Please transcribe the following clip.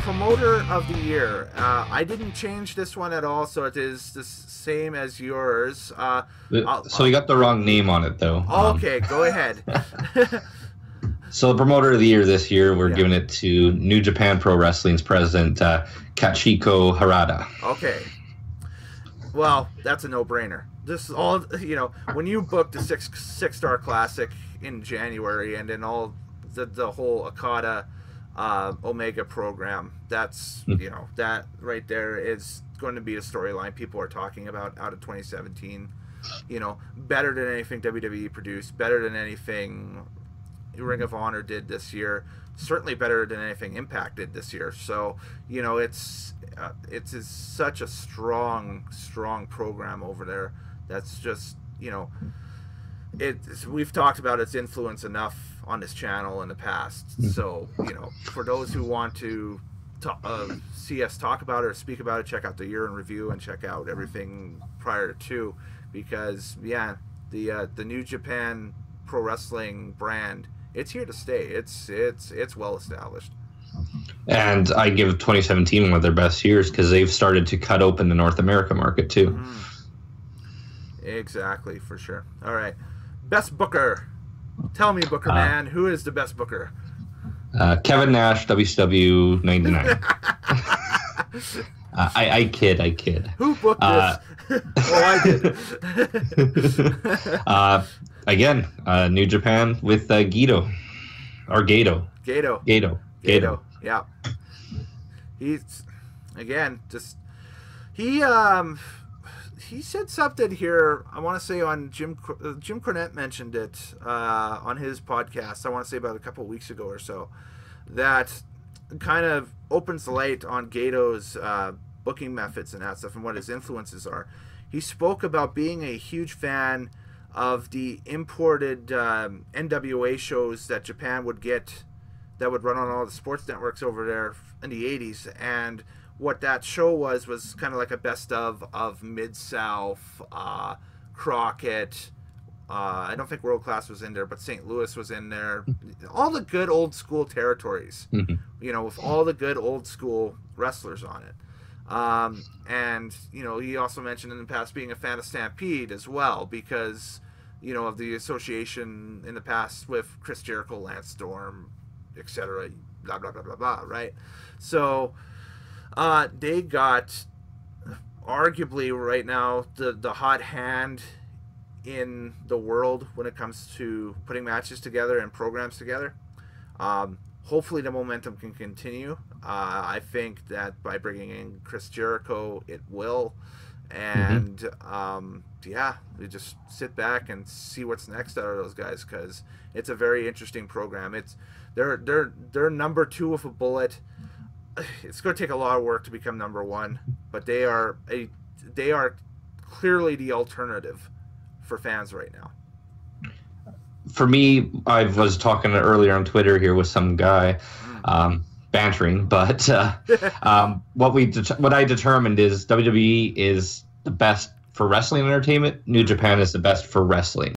Promoter of the year. I didn't change this one at all, so it is the same as yours. So you got the wrong name on it, though. Okay, go ahead. So the promoter of the year this year, we're giving it to New Japan Pro Wrestling's president, Kachiko Harada. Okay. Well, that's a no-brainer. This is all, when you booked a six-star classic in January and then all the whole Okada Omega program, that's, that right there is going to be a storyline people are talking about out of 2017. Better than anything WWE produced, better than anything Ring of Honor did this year, certainly better than anything Impact did this year. So, it's such a strong program over there. That's just, we've talked about its influence enough on this channel in the past. So, for those who want to see us talk about it or speak about it, check out the year in review and check out everything prior to, because the New Japan Pro Wrestling brand, it's here to stay. It's well established. And I give 2017 one of their best years because they've started to cut open the North America market too. Exactly, for sure. All right, best booker. Tell me, Booker man, who is the best booker? Kevin Nash, WCW 99. I kid. Who booked this? I did. Again, New Japan with Gato. Yeah. He's, again, just, he said something here, I want to say on Jim Cornette mentioned it on his podcast, I want to say about a couple of weeks ago or so, that kind of opens the light on Gato's booking methods and that stuff and what his influences are. He spoke about being a huge fan of the imported NWA shows that Japan would get, that would run on all the sports networks over there in the 80s, and what that show was kind of like a best of Mid-South, Crockett, I don't think World Class was in there, but St. Louis was in there, all the good old school territories, with all the good old school wrestlers on it. And he also mentioned in the past being a fan of Stampede as well, because of the association in the past with Chris Jericho, Lance Storm, etc., blah blah blah blah blah, right? So they got arguably right now the hot hand in the world when it comes to putting matches together and programs together. Hopefully the momentum can continue. I think that by bringing in Chris Jericho, it will. And we just sit back and see what's next out of those guys, because it's a very interesting program. They're number 2 with a bullet. It's going to take a lot of work to become number 1, but they are clearly the alternative for fans right now. For me, I was talking earlier on Twitter here with some guy, bantering, but what I determined is WWE is the best for wrestling entertainment. New Japan is the best for wrestling.